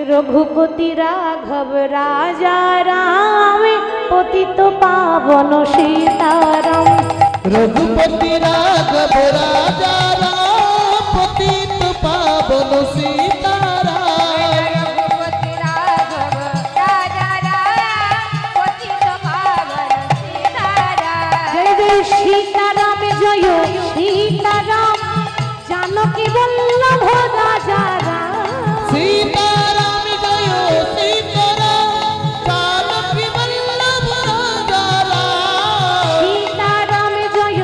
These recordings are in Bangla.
रघुपति राघव राजा राम पतित पावन सीताराम। रघुपति राघव राजा राम पतित पावन सीताराम। रघुपति राघव राजा राम पतित पावन सीताराम। जय जय सीताराम जय सीताराम जानकी वल्लभ राजा राम। सीताराम जय सीताराम जानकी वल्लभ राजा राम। सीताराम जय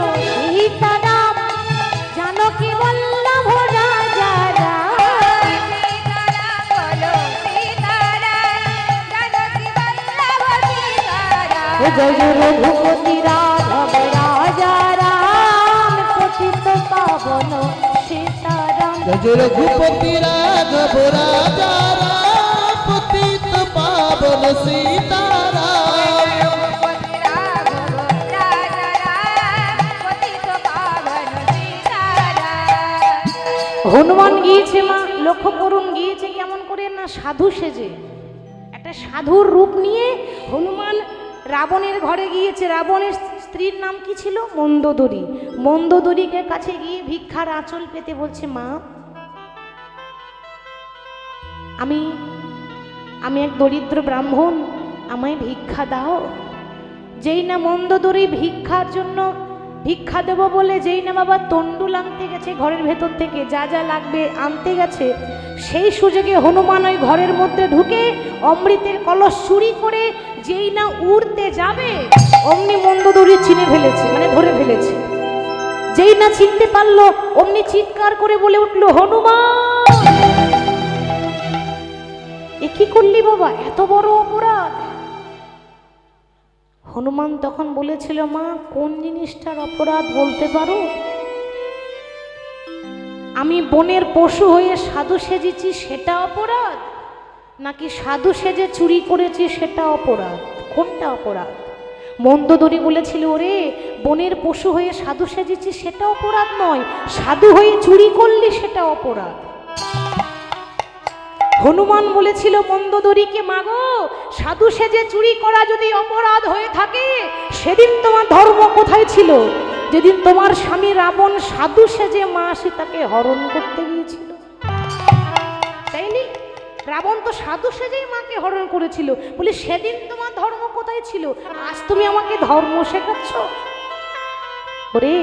सीताराम जानकी वल्लभ राजा राम। सीताराम बोलो सीताराम जानकी वल्लभ सीताराम। जय जय रघुपति राघव राजा राम पतित पावन सीताराम। जय रघुपति राघव राजा राम पतित पावन सीताराम। रघुपति राघव राजा राम पतित पावन सीताराम। হনুমান গিয়েছে মা লক্ষ্য করুন গিয়েছে কেমন করে না সাধু সেজে একটা সাধুর রূপ নিয়ে হনুমান রাবণের ঘরে গিয়েছে। রাবণের স্ত্রীর নাম কি ছিল মন্দোদরী। মন্দোদরীকে কাছে গিয়ে ভিক্ষার আঁচল পেতে বলছে মা আমি আমি এক দরিদ্র ব্রাহ্মণ আমায় ভিক্ষা দাও। যেই না মন্দোদরী ভিক্ষার জন্য ভিক্ষা দেবো বলে যেই না বাবা তন্ডুল আনতে গেছে ঘরের ভেতর থেকে যা যা লাগবে আনতে গেছে সেই সুযোগে হনুমান ওই ঘরের মধ্যে ঢুকে অমৃতের কলস চুরি করে যেই না উড়তে যাবে অমনি মন্দোদরী চিনে ফেলেছে মানে ধরে ফেলেছে। যেই না চিনতে পারলো অমনি চিৎকার করে বলে উঠলো হনুমান এ কি করলি বাবা এত বড় অপরাধ। হনুমান তখন বলেছিল মা কোন জিনিসটার অপরাধ বলতে পারো? আমি বনের পশু হয়ে সাধু সেজেছি সেটা অপরাধ নাকি সাধু সেজে চুরি করেছি সেটা অপরাধ? কোনটা অপরাধ? মন্দোদরী বলেছিল ওরে বনের পশু হয়ে সাধু সেজেছি সেটা অপরাধ নয়, সাধু হয়ে চুরি করলি সেটা অপরাধ। হনুমান বলেছিল মন্দোদরীকে মাগো সাধু সেজে চুরি করা যদি অপরাধ হয়ে থাকে সেদিন তোমার ধর্ম কোথায় ছিল? যেদিন তোমার স্বামী রাবণ সাধু সেজে মা সীতাকে হরণ করতে গিয়েছিল, তাইনি? রাবণ তো সাধু সেজেই মাকে হরণ করেছিল। বলি সেদিন তোমার ধর্ম কোথায় ছিল? আজ তুমি আমাকে ধর্ম শেখাচ্ছ? ওরে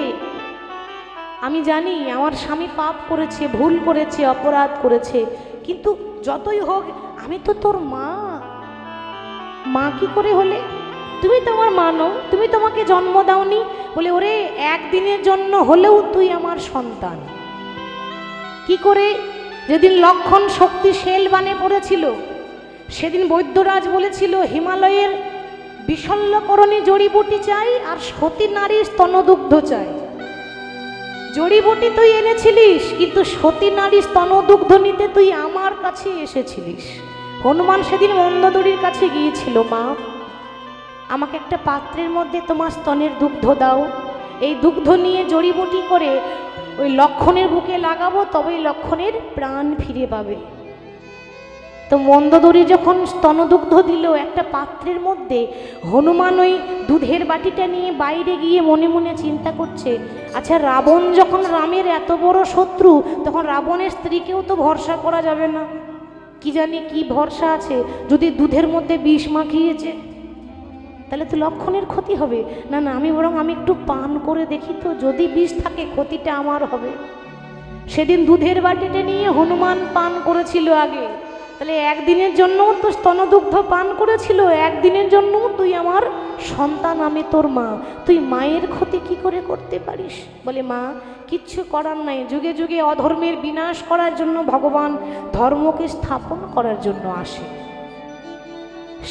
আমি জানি আমার স্বামী পাপ করেছে ভুল করেছে অপরাধ করেছে কিন্তু যতই হোক আমি তো তোর মা। মা কি করে হলে? তুমি তো আমার মা নও, তুমি তোমাকে জন্ম দাওনি। বলে ওরে একদিনের জন্য হলেও তুই আমার সন্তান। কি করে? যেদিন লক্ষণ শক্তি শেল বানে পড়েছিল সেদিন বৈদ্যরাজ বলেছিল হিমালয়ের বিশল্যকরণী জড়িবুটি চাই আর সতী নারীর স্তনদুগ্ধ চাই। জড়িবুটি তুই এনেছিলিস কিন্তু সতী নারী স্তনদুগ্ধ নিতে তুই আমার কাছে এসেছিলিস। হনুমান সেদিন মন্দোদরীর কাছে গিয়েছিল মা আমাকে একটা পাত্রের মধ্যে তোমার স্তনের দুগ্ধ দাও, এই দুগ্ধ নিয়ে জড়িবুটি করে ওই লক্ষণের বুকে লাগাবো তবেই লক্ষণের প্রাণ ফিরে পাবে। তো মন্দোদরী যখন স্তনদুগ্ধ দিল একটা পাত্রের মধ্যে হনুমান ওই দুধের বাটিটা নিয়ে বাইরে গিয়ে মনে মনে চিন্তা করছে আচ্ছা রাবণ যখন রামের এত বড় শত্রু তখন রাবণের স্ত্রীকেও তো ভরসা করা যাবে না। কি জানি কি ভরসা আছে যদি দুধের মধ্যে বিষ মাখিয়েছে তাহলে তো লক্ষণের ক্ষতি হবে। না না আমি বরং আমি একটু পান করে দেখি তো যদি বিষ থাকে ক্ষতিটা আমার হবে। সেদিন দুধের বাটিটা নিয়ে হনুমান পান করেছিল আগে, তাহলে একদিনের জন্য তো স্তনদুগ্ধ পান করেছিল, একদিনের জন্য তুই আমার সন্তান আমি তোর মা, তুই মায়ের ক্ষতি কি করে করতে পারিস? বলে মা কিচ্ছু করার নাই, যুগে যুগে অধর্মের বিনাশ করার জন্য ভগবান ধর্মকে স্থাপন করার জন্য আসে।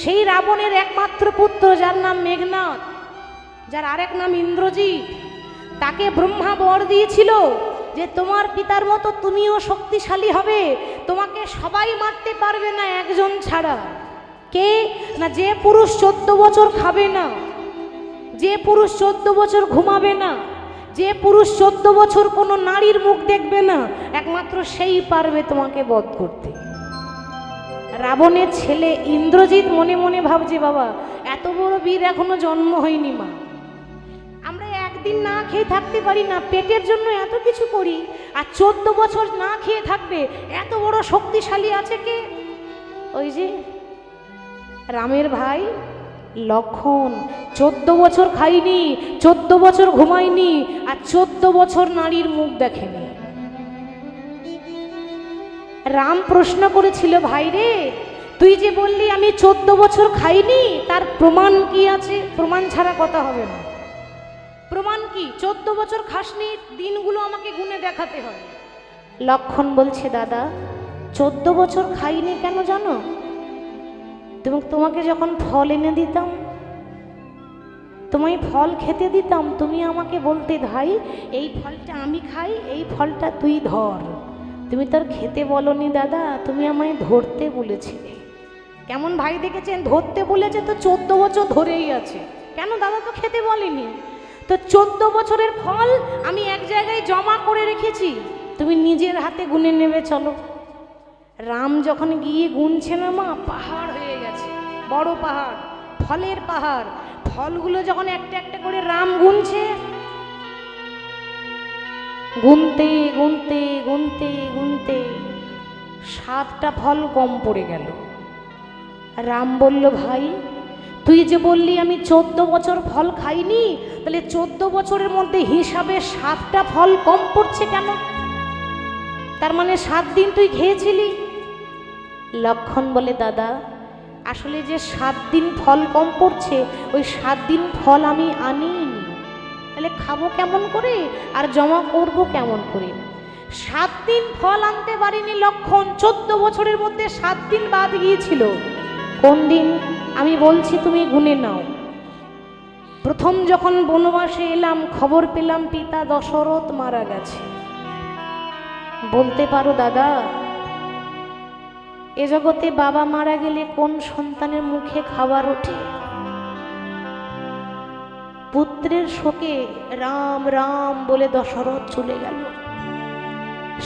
সেই রাবণের একমাত্র পুত্র যার নাম মেঘনাদ, যার আরেক নাম ইন্দ্রজিৎ, তাকে ব্রহ্মা বর দিয়েছিল যে তোমার পিতার মতো তুমিও শক্তিশালী হবে, তোমাকে সবাই মারতে পারবে না একজন ছাড়া। কে না? যে পুরুষ 14 বছর খাবে না, যে পুরুষ 14 বছর ঘুমাবে না, যে পুরুষ 14 বছর কোনো নারীর মুখ দেখবে না, একমাত্র সেই পারবে তোমাকে বধ করতে। রাবণের ছেলে ইন্দ্রজিৎ মনে মনে ভাবছে, বাবা এত বড় বীর এখনো জন্ম হয়নি মা, আমরা একদিন না খেয়ে থাকতে পারি না, পেটের জন্য এত কিছু করি, আর 14 বছর না খেয়ে থাকবে, এত বড় শক্তিশালী আছে কে? ওই যে রামের ভাই লক্ষণ। 14 বছর খাইনি, 14 বছর ঘুমায়নি, আর 14 বছর নারীর মুখ দেখেনি। রাম প্রশ্ন করেছিল, ভাই রে তুই যে বললি আমি 14 বছর খাইনি, তার প্রমাণ কি আছে? প্রমাণ ছাড়া কথা হবে না। প্রমাণ কি? 14 বছর খাসনি, দিনগুলো আমাকে গুনে দেখাতে হবে। লক্ষণ বলছে, দাদা 14 বছর খাইনি কেন জানো? তোমাকে যখন ফল এনে দিতাম, তোমায় ফল খেতে দিতাম, তুমি আমাকে বলতে, ভাই এই ফলটা আমি খাই, এই ফলটা তুই ধর। তুমি তার খেতে বলনি দাদা, তুমি আমায় ধরতে বলেছিলে। কেমন ভাই দেখেছেন? ধরতে বলেছে তো 14 বছর ধরেই আছে। কেন দাদা তো খেতে বলেনি? তো 14 বছরের ফল আমি এক জায়গায় জমা করে রেখেছি, তুমি নিজের হাতে গুনে নেবে, চলো। রাম যখন গিয়ে গুনছে না মা, পাহাড় হয়ে গেছে, বড় পাহাড়, ফলের পাহাড়। ফলগুলো যখন একটা একটা করে রাম গুনছে, গুনতে গুনতে গুনতে গুনতে 7টা ফল কম পড়ে গেল। রাম বলল, ভাই তুই যে বললি আমি 14 বছর ফল খাইনি, তাহলে 14 বছরের মধ্যে হিসাবে 7টা ফল কম পড়ছে কেন? তার মানে 7 দিন তুই খেয়েছিলি। লক্ষণ বলে, দাদা আসলে যে 7 দিন ফল কম পড়ছে, ওই 7 দিন ফল আমি আনিনি, তাহলে খাবো কেমন করে আর জমা করবো কেমন করে? 7 দিন ফল আনতে পারিনি লক্ষণ, 14 বছরের মধ্যে 7 দিন বাদ গিয়েছিল। কোন দিন আমি বলছি, তুমি গুনে নাও। প্রথম যখন বনবাসে এলাম, খবর পেলাম পিতা দশরথ মারা গেছে। বলতে পারো দাদা, এ জগতে বাবা মারা গেলে কোন সন্তানের মুখে খাবার ওঠে? পুত্রের শোকে রাম রাম বলে দশরথ চলে গেল।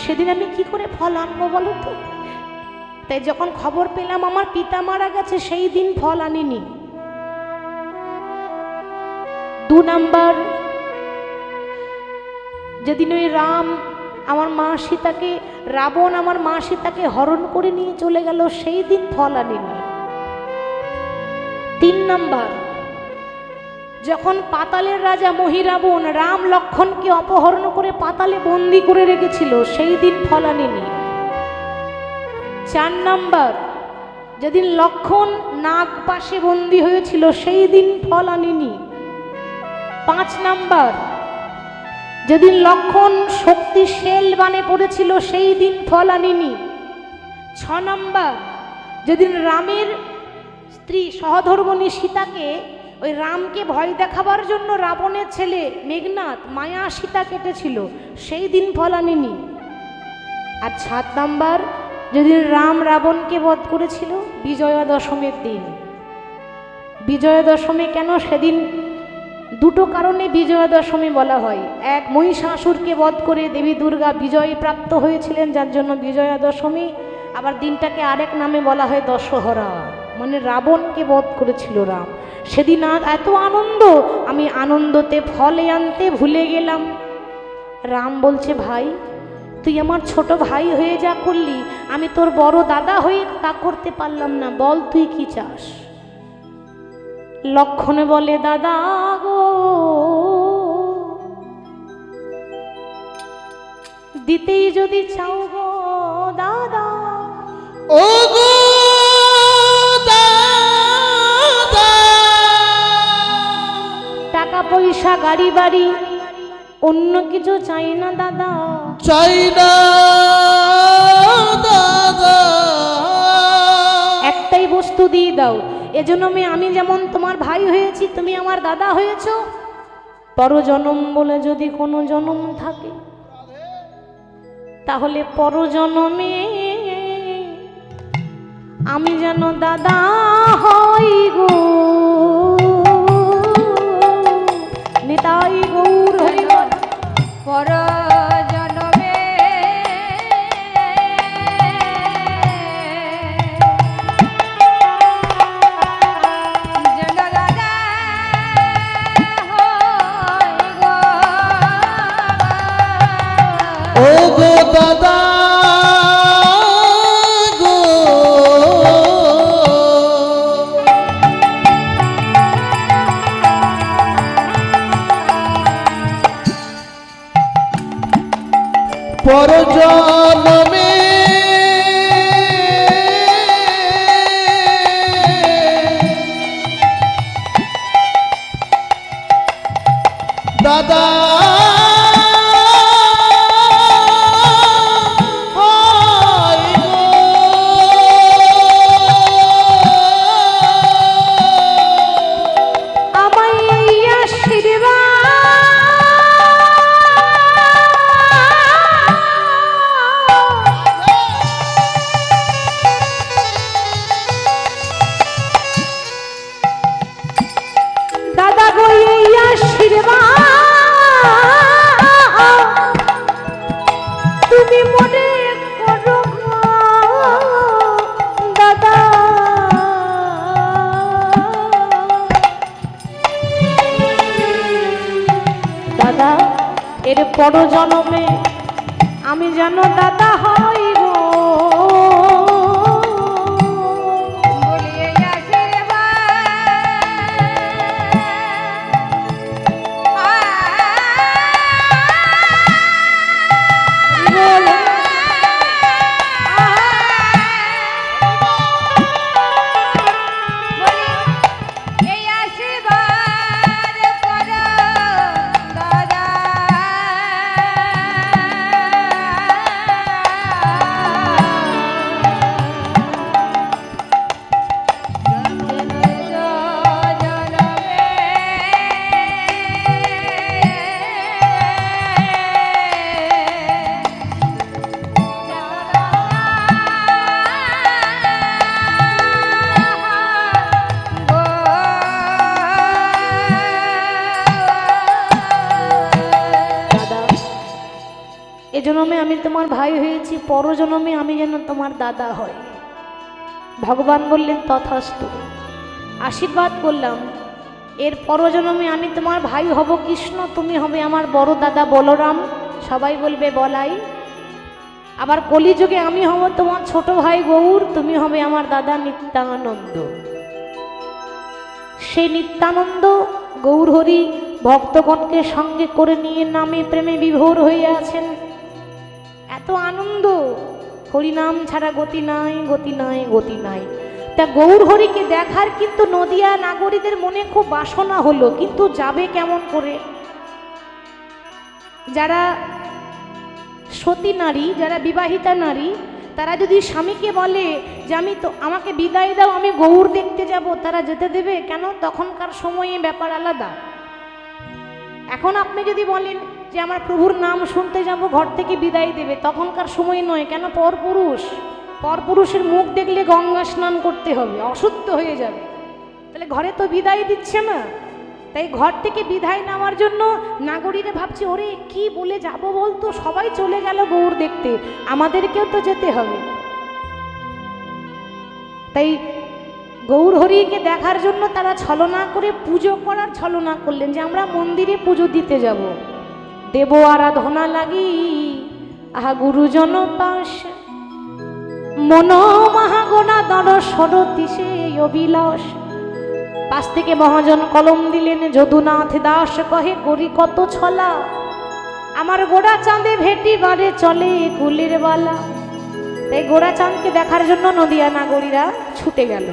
সেদিন আমি কি করে ফল আনবো বলো তো? তাই যখন খবর পেলাম আমার পিতা মারা গেছে, সেই দিন ফল আনিনি। 2 নাম্বার, যেদিন ওই রাম আমার মা সীতাকে, রাবণ আমার মা সীতাকে হরণ করে নিয়ে চলে গেল, সেই দিন ফল আনিনি। 3 নাম্বার, যখন পাতালের রাজা মহিরাবণ রাম লক্ষণকে অপহরণ করে পাতালে বন্দি করে রেখেছিল, সেই দিন ফল আনিনি। 4 নাম্বার, যেদিন লক্ষণ নাগ পাশে বন্দি হয়েছিল, সেই দিন ফল আনিনি। 5 নাম্বার, যেদিন লক্ষণ শক্তিশাল বানে পড়েছিল, সেই দিন ফল আনিনি। 6 নাম্বার, যেদিন রামের স্ত্রী সহধর্মণী সীতাকে, ওই রামকে ভয় দেখাবার জন্য রাবণের ছেলে মেঘনাদ মায়া সীতা কেটেছিল, সেই দিন ফল আনিনি। আর 7 নাম্বার, যেদিন রাম রাবণকে বধ করেছিল, বিজয়া দশমীর দিন। বিজয়া দশমী কেন? সেদিন 2টো কারণে বিজয়া দশমী বলা হয়। এক, মহিষাসুরকে বধ করে দেবী দুর্গা বিজয় প্রাপ্ত হয়েছিলেন, যার জন্য বিজয়া দশমী। আবার দিনটাকে আরেক নামে বলা হয় দশহরা, মানে রাবণকে বধ করেছিল রাম। সেদিন এত আনন্দ, আমি আনন্দতে ফলে আনতে ভুলে গেলাম। রাম বলছে, ভাই তুই আমার ছোট ভাই হয়ে যা করলি, আমি তোর বড় দাদা হয়ে তা করতে পারলাম না, বল তুই কি চাস? লক্ষণে বলে, দাদা গো দিতেই যদি চাও গো দাদা, ও গো দাদা, টাকা পয়সা গাড়ি বাড়ি অন্য কিছু চাই না দাদা, চাই না দাদা, একটাই বস্তু দিয়ে দাও। এজন্যে আমি যেমন তোমার ভাই হয়েছি, তুমি আমার দাদা হয়েছো। পরজনম বলে যদি কোনো জনম থাকে, তাহলে পরজনমে আমি যেন দাদা হই গো। নিতাই গৌর হরি বল। পরজনমে পর জন্মে দাদা হয় গো। আমায় এই আশীর্বাদ দাদা গো এই আশীর্বাদ তুমি মনে করো গো দাদা। দাদা এর পর জন্মে আমি যেন দাদা হই গো। বলিয়ে এই আশীর্বাদ করো দাদা। দাদা এ জন্মে আমি তোমার ভাই হয়েছি, পর জন্মে আমি যেন তোমার দাদা হই। ভগবান বললেন তথাস্তু, আশীর্বাদ করলাম। এর পর জন্মে আমি তোমার ভাই হব কৃষ্ণ, তুমি হবে আমার বড় দাদা বলরাম, সবাই বলবে বলাই। আবার কলিযুগে আমি হব তোমার ছোট ভাই গৌর, তুমি হবে আমার দাদা নিত্যানন্দ। সেই নিত্যানন্দ গৌরহরি ভক্তগণকে সঙ্গে করে নিয়ে নামে প্রেমে বিভোর হয়ে আছেন। এত আনন্দ, হরিনাম ছাড়া গতি নাই, গতি নাই, গতি নাই। তা গৌরহরিকে দেখার কিন্তু নদিয়া নাগরীদের মনে খুব বাসনা হলো, কিন্তু যাবে কেমন করে? যারা সতী নারী, যারা বিবাহিতা নারী, তারা যদি স্বামীকে বলে যে আমি তো আমাকে বিদায় দাও, আমি গৌর দেখতে যাব, তারা যেতে দেবে কেন? তখনকার সময়ে ব্যাপার আলাদা। এখন আপনি যদি বলেন যে আমার প্রভুর নাম শুনতে যাব, ঘর থেকে বিদায় দেবে, তখনকার সময় নয়। কেন? পরপুরুষের মুখ দেখলে গঙ্গা স্নান করতে হবে, অশুদ্ধ হয়ে যাবে। তাহলে ঘরে তো বিদায় দিচ্ছে না, তাই ঘর থেকে বিদায় নেওয়ার জন্য নাগরীরা ভাবছে ওরে কি বলে যাব বলতো, সবাই চলে গেল গৌর দেখতে, আমাদেরকেও তো যেতে হবে। তাই গৌরহরিকে দেখার জন্য তারা ছলনা করে পুজো করার ছলনা করলেন যে আমরা মন্দিরে পুজো দিতে যাব। দেব আরাধনা লাগি আহা গুরুজন পাশ, মন মহাগণা দর সরতি সে অবিলাস। পাশ থেকে মহাজন কলম দিলেন, যদুনাথ দাস কহে করি কত ছলা, আমার গোড়া চাঁদে ভেটি বারে চলে কুলের বালা। তাই গোড়া চাঁদকে দেখার জন্য নদিয়া নাগরীরা ছুটে গেল।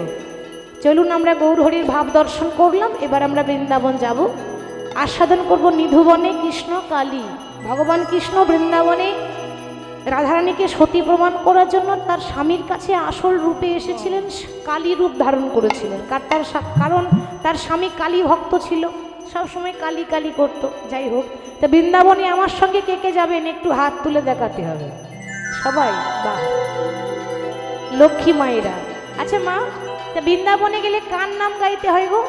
চলুন আমরা গৌরহরির ভাব দর্শন করলাম, এবার আমরা বৃন্দাবন যাব, আস্বাদন করব নিধুবনে কৃষ্ণ কালী। ভগবান কৃষ্ণ বৃন্দাবনে রাধারানীকে সতী প্রমাণ করার জন্য তার স্বামীর কাছে আসল রূপে এসেছিলেন, কালী রূপ ধারণ করেছিলেন। কারণ তার স্বামী কালী ভক্ত ছিল, সবসময় কালী কালী করত। যাই হোক, তা বৃন্দাবনে আমার সঙ্গে কে কে যাবেন একটু হাত তুলে দেখাতে হবে সবাই। বাহ, লক্ষ্মী মায়েরা। আচ্ছা মা, তা বৃন্দাবনে গেলে কার নাম গাইতে হয় গো?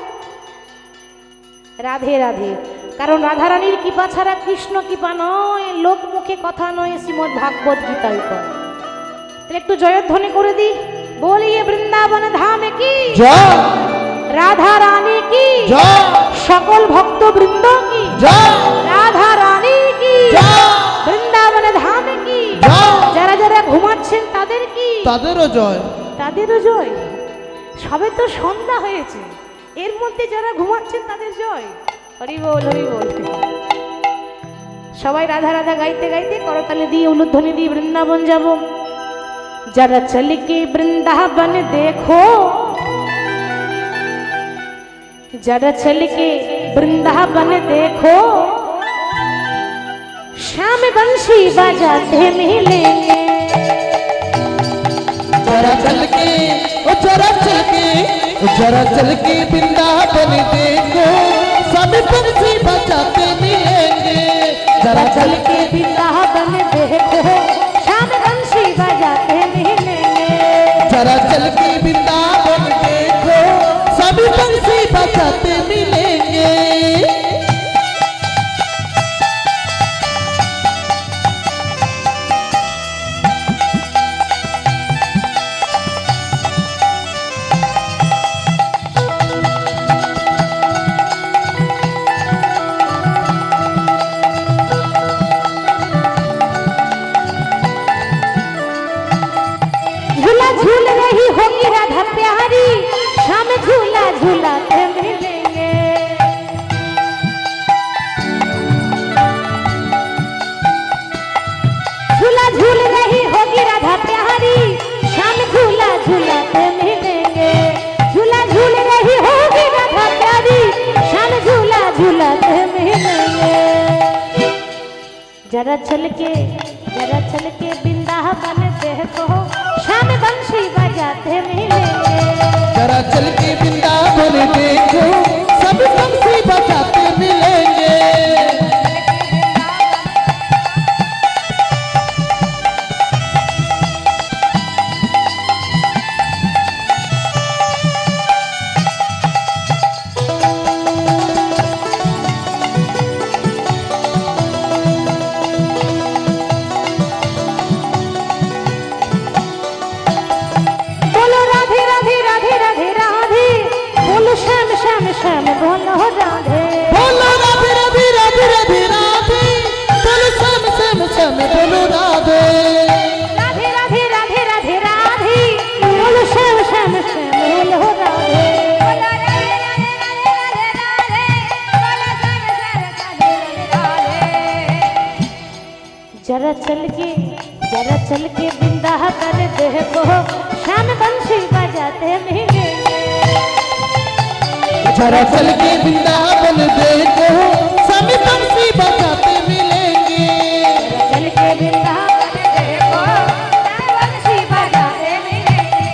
রাধে রাধে। কারণ রাধারানীর কৃপা ছাড়া কৃষ্ণ কৃপা নয়, লোক মুখে কথা নয়, শ্রীমদ্ ভাগবত গীতায় কয়। তাহলে একটু জয়ধ্বনি করে দিই, বলিয়ে বৃন্দাবন ধামে কি জয়, রাধা রানী কি জয়, সকল ভক্ত বৃন্দ কি জয়, রাধা রানী কি জয়, বৃন্দাবন ধামে কি জয়। যারা যারা ঘুমাচ্ছেন তাদের কি তাদেরও জয়। তাদেরও জয়। সবে তো সন্ধ্যা হয়েছে, এর মধ্যে যারা ঘুমাচ্ছেন তাদের জয়। হরি বল, হরি বল। সবাই রাধা রাধা গাইতে গাইতে করতালি দিয়ে উলুধ্বনি দিয়ে বৃন্দাবন যাব। जरा चल के वृंदावन देखो, जरा चल के वृंदावन देखो, श्याम बंशी बजाते मिलेंगे। जरा चल के ओ जरा चल के ओ जरा चल के वृंदावन देखो, स्वामी बंसी बजाते मिलेंगे। जरा चल के वृंदावन देखो, श्याम बंशी बजाते मिलेंगे। जरा चल के वृंदावन देखो, स्वामी बंसी बजाते मिलेंगे। झूला झूल रही होगी राधा प्यारी, शाम झूला झूलाते मिलेंगे। झूला झूल रही होगी राधा प्यारी, शाम झूला झूलाते मिलेंगे। झूला झूल रही होगी राधा प्यारी, शाम झूला झूलाते मिलेंगे। जरा चल के वृंदावन देखो, श्याम बंशी बजाते मिलेंगे। जरा चल के वृंदावन देखो, सब बंसी बजाते मिलेंगे। बोलो राधे राधे राधे राधे राधे, बोलो श्याम श्याम श्याम बोलो राधे। बोलो राधे राधे राधे राधे राधे, बोलो श्याम श्याम श्याम बोलो राधे। राधे राधे राधे राधे राधे, बोलो श्याम श्याम श्याम बोलो राधे। बोलो राधे राधे राधे राधे राधे, बोलो श्याम श्याम राधे राधे। जरा चल के वृंदावन देखो, श्याम बंशी बजाते मिलेंगे। जरा चल के वृंदावन देखो, स्वामी बंसी बजाते मिलेंगे। चल के वृंदावन देखो, श्याम बंशी बजाते मिलेंगे।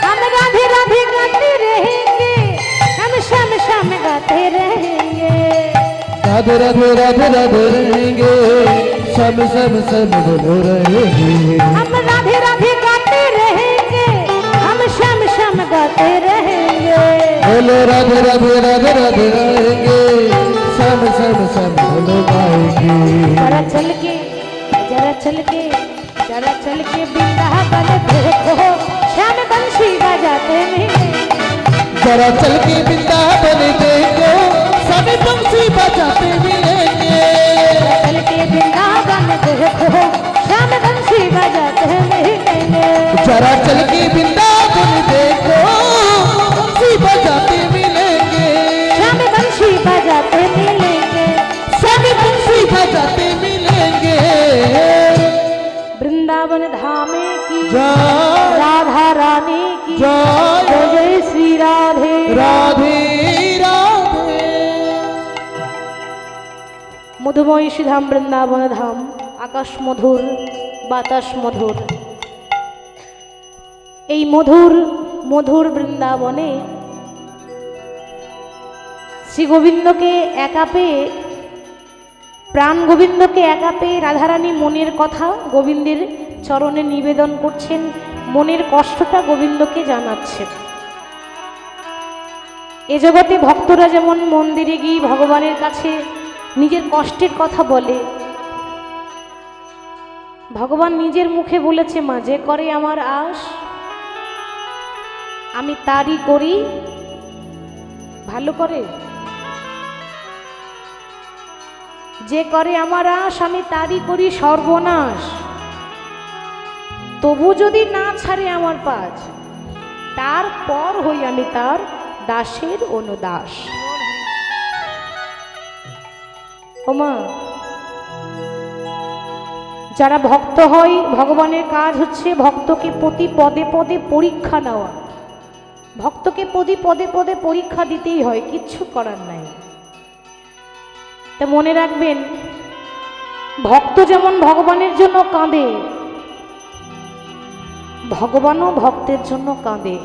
हम राधे राधे गाते रहेंगे, हम श्याम श्याम गाते रहेंगे। राधे राधे राधे राधे रहेंगे, सब सब सब बोलो रहेंगे। हम राधे राधे गाते रहेंगे, हम श्याम श्याम गाते रहेंगे। बोलो राधे राधे राधे राधे रहेंगे, सब सब सब बोलो गाएंगे। जरा चल के वृंदावन देखो, श्याम बंशी बजाते मिलेंगे। जरा चल के वृंदावन देखो, सभी बंसी बजाते मिलेंगे। चल के वृंदावन देखो, श्याम बंशी बजाते मिलेंगे। जरा चल के वृंदावन देखो, बंसी बजाते मिलेंगे। श्याम बंशी बजाते मिलेंगे। सभी बंसी बजाते मिलेंगे। वृंदावन धामे की जय राधा रानी की जय जय श्री राधे राधे राधे। মধুময় শ্রীধাম বৃন্দাবন ধাম, আকাশ মধুর বাতাস মধুর। এই মধুর মধুর বৃন্দাবনে শ্রী গোবিন্দকে একা পেয়ে, প্রাণ গোবিন্দকে একা পেয়ে রাধারানী মনের কথা গোবিন্দের চরণে নিবেদন করছেন, মনের কষ্টটা গোবিন্দকে জানাচ্ছেন। এ জগতে ভক্তরা যেমন মন্দিরে গিয়ে ভগবানের কাছে নিজের কষ্টের কথা বলে, ভগবান নিজের মুখে বলেছে, মা যে করে আমার আশ আমি তারই করি ভালো করে, যে করে আমার আশ আমি তারই করি সর্বনাশ। তবু যদি না ছাড়ে আমার পাজ, তারপর হই আমি তার দাসের অনুদাস। ওমা, যারা ভক্ত হয়, ভগবানের কাজ হচ্ছে ভক্তকে প্রতি পদে পদে পরীক্ষা নেওয়া। ভক্তকে প্রতি পদে পদে পরীক্ষা দিতেই হয়, কিচ্ছু করার নাই। তা মনে রাখবেন, ভক্ত যেমন ভগবানের জন্য কাঁদে, ভগবানও ভক্তের জন্য কাঁদে।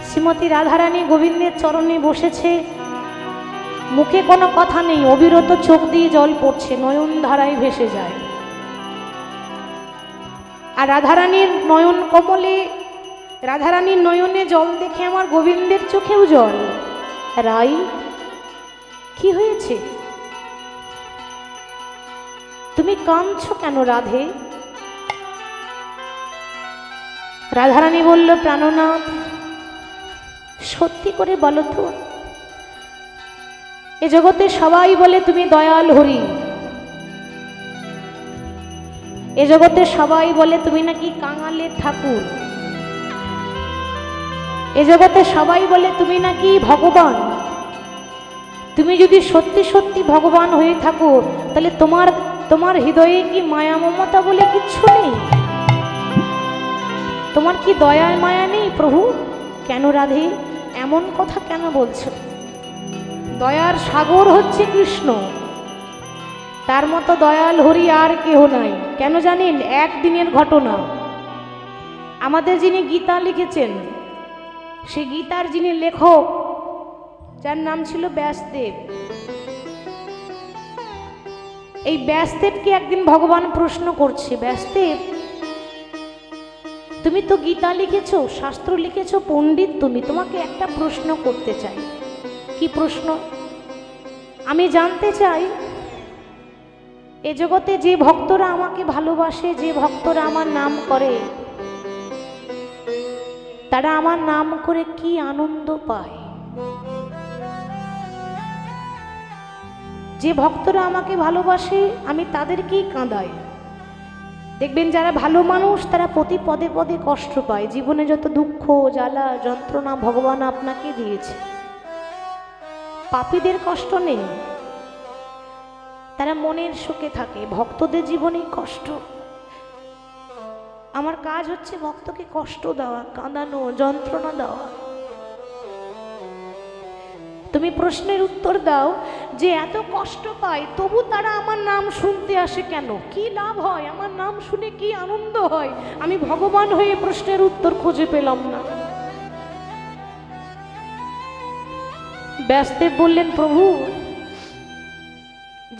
শ্রীমতী রাধারানী গোবিন্দের চরণে বসেছে, মুখে কোনো কথা নেই, অবিরত চোখ দিয়ে জল পড়ছে, নয়ন ধারায় ভেসে যায়। আর রাধারানীর নয়ন কমলে, রাধারানীর নয়নে জল দেখে আমার গোবিন্দের চোখেও জল। রাই, কি হয়েছে? তুমি কাঁদছো কেন রাধে? রাধারানী বলল, প্রাণনাথ সত্যি করে বলো তো, এ জগতে সবাই বলে তুমি দয়াল হরি, এ জগতে সবাই বলে তুমি নাকি কাঙালের ঠাকুর, এ জগতে সবাই বলে তুমি নাকি ভগবান। তুমি যদি সত্যি সত্যি ভগবান হয়ে থাকো, তাহলে তোমার হৃদয়ে কি মায়া মমতা বলে কিচ্ছু নেই? তোমার কি দয়া মায়া নেই প্রভু? কেন রাধে এমন কথা কেন বলছো? দয়ার সাগর হচ্ছে কৃষ্ণ, তার মতো দয়াল হরি আর কেহ নাই। কেন জানেন? একদিনের ঘটনা। আমাদের যিনি গীতা লিখেছেন, সেই গীতার যিনি লেখক, যার নাম ছিল ব্যাসদেব, এই ব্যাসদেবকে একদিন ভগবান প্রশ্ন করছে, ব্যাসদেব তুমি তো গীতা লিখেছো, শাস্ত্র লিখেছো, পণ্ডিত তুমি, তোমাকে একটা প্রশ্ন করতে চাই। কি প্রশ্ন? আমি জানতে চাই, এ জগতে যে ভক্তরা আমাকে ভালোবাসে, যে ভক্তরা আমার নাম করে, তারা আমার নাম করে কি আনন্দ পায়? যে ভক্তরা আমাকে ভালোবাসে আমি তাদেরকেই কাঁদাই। দেখবেন যারা ভালো মানুষ তারা প্রতি পদে পদে কষ্ট পায়। জীবনে যত দুঃখ জ্বালা যন্ত্রণা ভগবান আপনাকে দিয়েছে, পাপীদের কষ্ট নেই, তারা মনের সুখে থাকে। ভক্তদের জীবনেই কষ্ট। আমার কাজ হচ্ছে ভক্তকে কষ্ট দেওয়া, কাঁদানো, যন্ত্রণা দেওয়া। তুমি প্রশ্নের উত্তর দাও যে এত কষ্ট পায় তবু তারা আমার নাম শুনতে আসে কেন? কি লাভ হয়? আমার নাম শুনে কি আনন্দ হয়? আমি ভগবান হয়ে প্রশ্নের উত্তর খুঁজে পেলাম না। ব্যাসদেব বললেন, প্রভু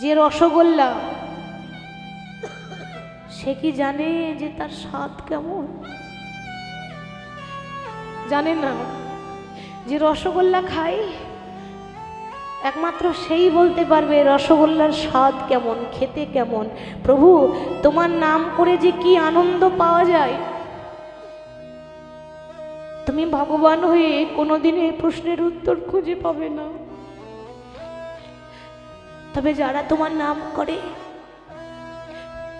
যে রসগোল্লা, সে কি জানে যে তার স্বাদ কেমন? জানে না। যে রসগোল্লা খায় একমাত্র সেই বলতে পারবে রসগোল্লার স্বাদ কেমন, খেতে কেমন। প্রভু তোমার নাম করে যে কি আনন্দ পাওয়া যায়, তুমি ভগবান হয়ে কোনোদিন এই প্রশ্নের উত্তর খুঁজে পাবে না। তবে যারা তোমার নাম করে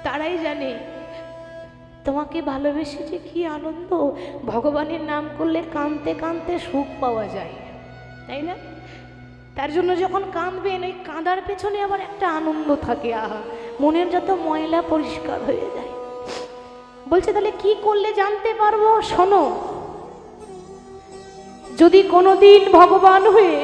তারাই জানে তোমাকে ভালোবেসে যে কি আনন্দ। ভগবানের নাম করলে কাঁদতে কাঁদতে সুখ পাওয়া যায়, তাই না? তার জন্য যখন কাঁদবেন, ওই কাঁদার পেছনে আবার একটা আনন্দ থাকে। আহা, মনের যত ময়লা পরিষ্কার হয়ে যায়। বলছে তাহলে কি করলে জানতে পারবো? শোনো, যদি কোনোদিন ভগবান হয়ে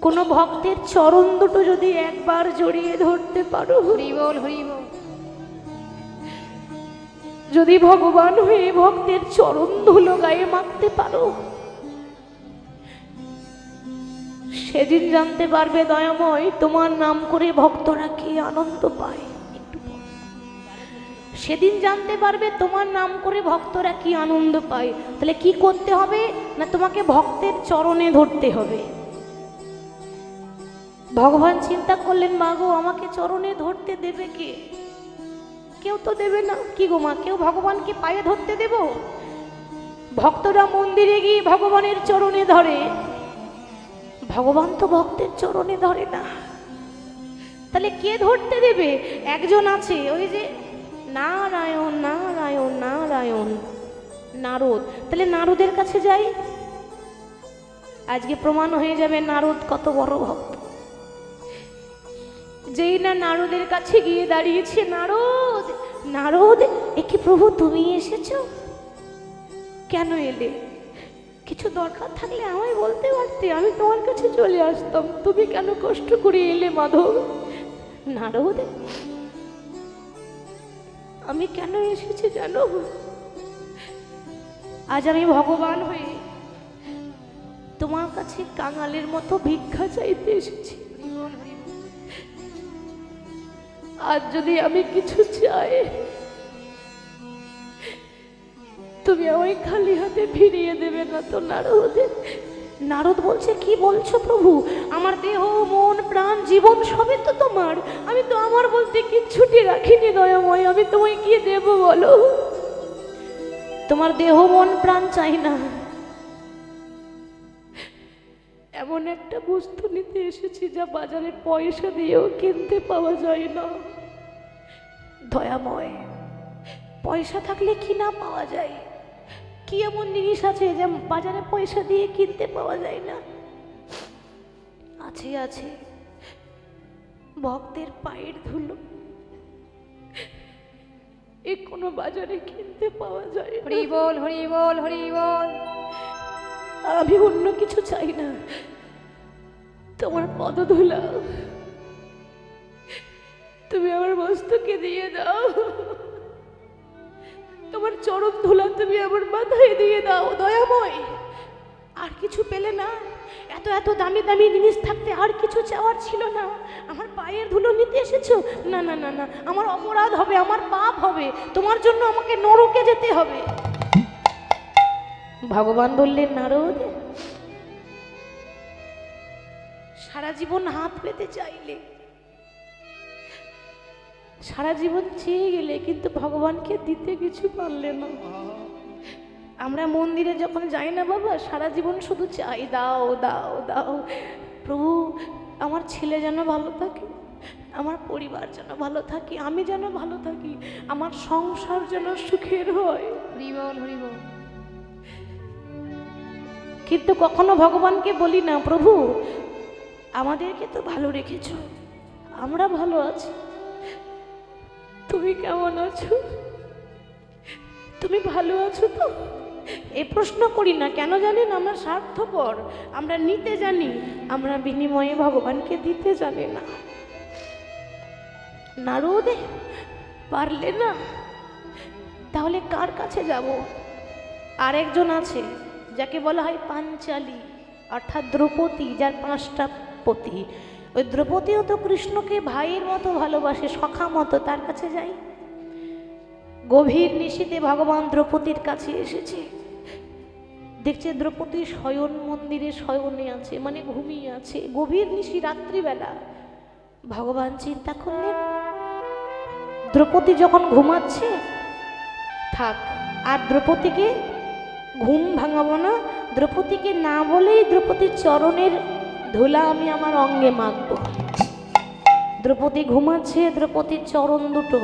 কোনো ভক্তের চরণ দুটো যদি একবার জড়িয়ে ধরতে পারো, হরি বল হরি বল, যদি ভগবান হয়ে ভক্তের চরণ ধুলো গায়ে মাখতে পারো, সেদিন জানতে পারবে দয়াময় তোমার নাম করে ভক্তরা কি আনন্দ পায়। সেদিন জানতে পারবে তোমার নাম করে ভক্তরা কি আনন্দ পায়। তাহলে কি করতে হবে না, তোমাকে ভক্তের চরণে ধরতে হবে। ভগবান চিন্তা করলেন, মা গো আমাকে চরণে ধরতে দেবে কে? কেউ তো দেবে না। কি গো মা, কেউ ভগবানকে পায়ে ধরতে দেব? ভক্তরা মন্দিরে গিয়ে ভগবানের চরণে ধরে, ভগবান তো ভক্তের চরণে ধরে না। তাহলে কে ধরতে দেবে? একজন আছে, ওই যে নারায়ণ নারায়ণ নারায়ণ, নারদ। তাহলে নারদের কাছে যাই, আজকে প্রমাণ হয়ে যাবে নারদ কত বড় ভক্ত। যেই না নারদের কাছে গিয়ে দাঁড়িয়েছে, নারদ নারদ, এ কি প্রভু তুমি এসেছো? কেন এলে? কিছু দরকার থাকলে আমায় বলতে পারতে, আমি তোমার কাছে চলে আসতাম। তুমি কেন কষ্ট করে এলে মাধব? নারদ, আমি কেন এসেছি জানো? আজ আমি ভগবান হয়ে তোমার কাছে কাঙালের মতো ভিক্ষা চাইতে এসেছি। আজ যদি আমি কিছু চাই, তুমি আমায় খালি হাতে ফিরিয়ে দেবে না তো নারদ? নারদ বলছে, কি বলছো প্রভু? আমার দেহ মন প্রাণ জীবন সবই তো তোমার, আমি তো আমার বলতে কিচ্ছুটি রাখিনি দয়াময়, আমি তোমায় কি দেব বলো? তোমার দেহ মন প্রাণ চাই না, এমন একটা বস্তু নিতে এসেছি যা বাজারে পয়সা দিয়েও কিনতে পাওয়া যায় না। দয়াময়, পয়সা থাকলে কি না পাওয়া যায়? কি এমন জিনিস আছে যে বাজারে পয়সা দিয়ে কিনতে পাওয়া যায় না? আছে আছে, ভক্তের পায়ের ধুলো। এ কোনো বাজারে কিনতে পাওয়া যায় না। হরি বল হরি বল হরি বল। আমি অন্য কিছু চাই না, তোমার পদধূলা তুমি আমার বস্তুকে দিয়ে দাও। তোমার চরণ ধুলা তুমি আমার মাথায় দিয়ে দাও দয়াময়। আর কিছু পেলে না? এত এত দামি দামি জিনিস থাকতে আর কিছু চাওয়ার ছিল না? আমার পায়ের ধুলো নিতে এসেছো? না না না না, আমার অপরাধ হবে, আমার পাপ হবে, তোমার জন্য আমাকে নরকে যেতে হবে। ভগবান বললেন, নারদ, সারা জীবন হাত পেতে চাইলে, সারা জীবন চেয়ে গেলে, কিন্তু ভগবানকে দিতে কিছু পারলে না। আমরা মন্দিরে যখন যাই না বাবা, সারা জীবন শুধু চাই, দাও দাও দাও। প্রভু, আমার ছেলে যেন ভালো থাকে, আমার পরিবার যেন ভালো থাকে, আমি যেন ভালো থাকি, আমার সংসার যেন সুখের হয়। হরি বল হরি বল। কিন্তু কখনো ভগবানকে বলি না, প্রভু আমাদেরকে তো ভালো রেখেছ, আমরা ভালো আছি, তুমি কেমন আছো? তুমি ভালো আছো তো? এ প্রশ্ন করি না। কেন জানেন? আমরা স্বার্থপর, আমরা নিতে জানি, আমরা বিনিময়ে ভগবানকে দিতে জানি না। নারদ, পারলে না? তাহলে কার কাছে যাব? আরেকজন আছে যাকে বলা হয় পাঞ্চালী, অর্থাৎ দ্রৌপদী, যার 5টা পতি। ওই দ্রৌপদীও তো কৃষ্ণকে ভাইয়ের মতো ভালোবাসে, সখা মতো, তার কাছে যাই। গভীর নিশীথে ভগবান দ্রৌপদীর কাছে এসেছে, দেখছে দ্রৌপদী শয়ন মন্দিরে শয়নে আছে, মানে ঘুমিয়ে আছে, গভীর নিশি, রাত্রিবেলা। ভগবান চিন্তা করলেন, দ্রৌপদী যখন ঘুমাচ্ছে থাক, আর দ্রৌপদীকে ঘুম ভাঙাবো না, দ্রৌপদীকে না বলেই দ্রৌপদীর চরণের ধুলা আমি আমার অঙ্গে মাখব। দ্রৌপদী ঘুমাচ্ছে, দ্রৌপদীর চরণ দুটো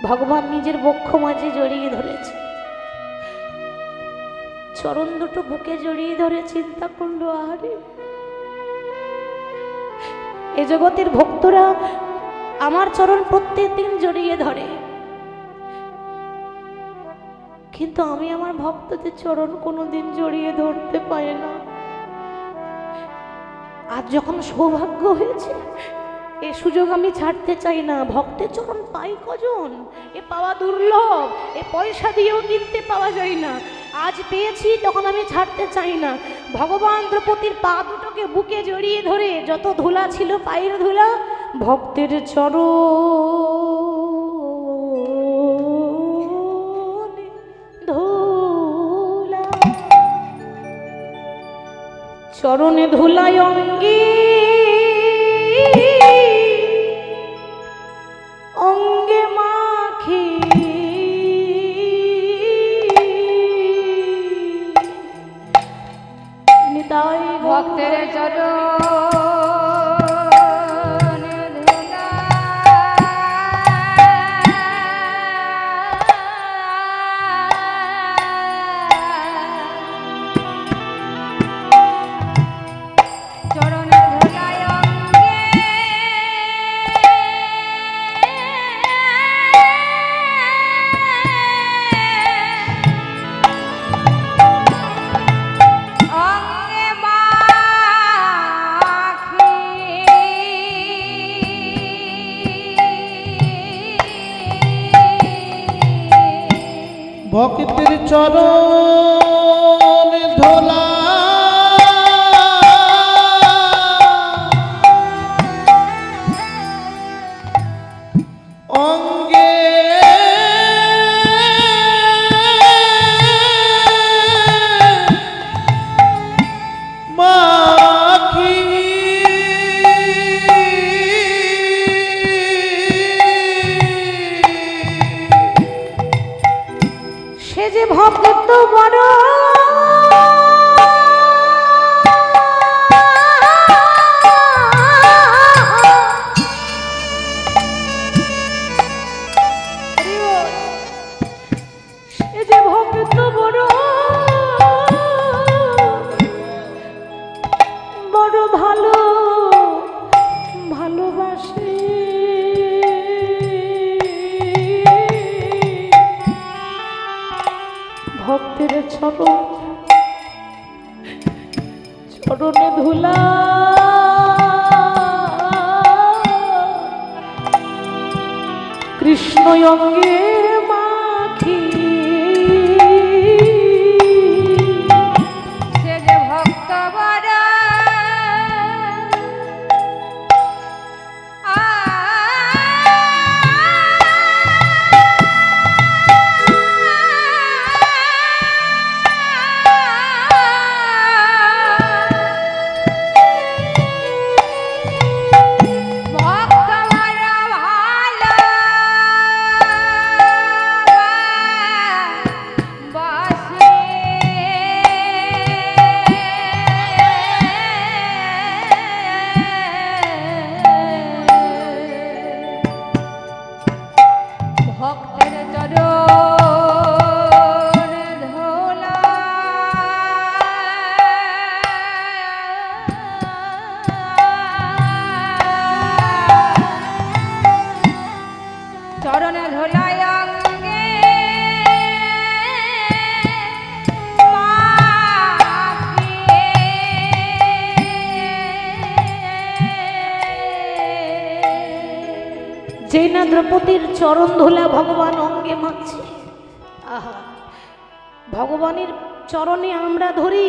ভগবান নিজের বক্ষ মাঝে জড়িয়ে ধরেছে, চরণ দুটো বুকে জড়িয়ে ধরে চিন্তা করলো, আরে এ জগতের ভক্তরা আমার চরণ প্রত্যেকদিন জড়িয়ে ধরে, কিন্তু আমি আমার ভক্তদের চরণ কোনোদিন জড়িয়ে ধরতে পারি না। আজ যখন সৌভাগ্য হয়েছে, এ সুযোগ আমি ছাড়তে চাই না। ভক্তের চরণ পাই কজন? এ পাওয়া দুর্লভ, এ পয়সা দিয়েও কিনতে পাওয়া যায় না। আজ পেয়েছি, তখন আমি ছাড়তে চাই না। ভগবান দ্রৌপদীর পা দুটোকে বুকে জড়িয়ে ধরে, যত ধুলা ছিল পায়ের ধুলা, ভক্তের চরণ চরণে ধুলায় অঙ্গে অঙ্গে মাখি নিতাই ভক্তের চরণ ভক্তের চরণ ধোলা অঙ্গে মাখি সে যে ভক্ত বড় সে যে ভক্ত বড় বড় ভালো ভালোবাসে ভক্তের চরণে ধুলা কৃষ্ণ অঙ্গে মাখি সে যে ভক্ত বড় ভক্তের চরণ ধোলা চরণে ধোলায় অঙ্গে যেই না দ্রৌপদীর চরণ ধুলা ভগবান অঙ্গে মাখছে আহা ভগবানের চরণে আমরা ধরি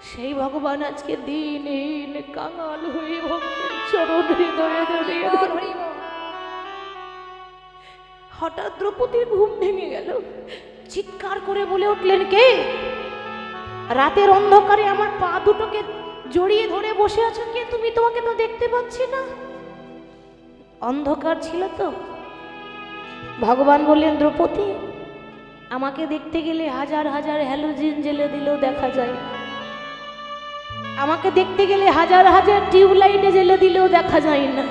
সেই ভগবান আজকে দিন কাঙাল হয়ে ভক্তের চরণ হৃদয়ে দাঁড়িয়ে হরিব হঠাৎ দ্রৌপদীর ঘুম ভেঙে গেল চিৎকার করে বলে উঠলেন কে রাতের অন্ধকারে আমার পা দুটোকে জড়িয়ে ধরে বসে আছো কে তুমি তোমাকে তো দেখতে পাচ্ছি না অন্ধকার ছিল তো ভগবান বললেন দ্রৌপদী আমাকে দেখতে গেলে হাজার হাজার হ্যালোজিন জ্বেলে দিলেও দেখা যায় না আমাকে দেখতে গেলে হাজার হাজার টিউবলাইটে জ্বেলে দিলেও দেখা যায় না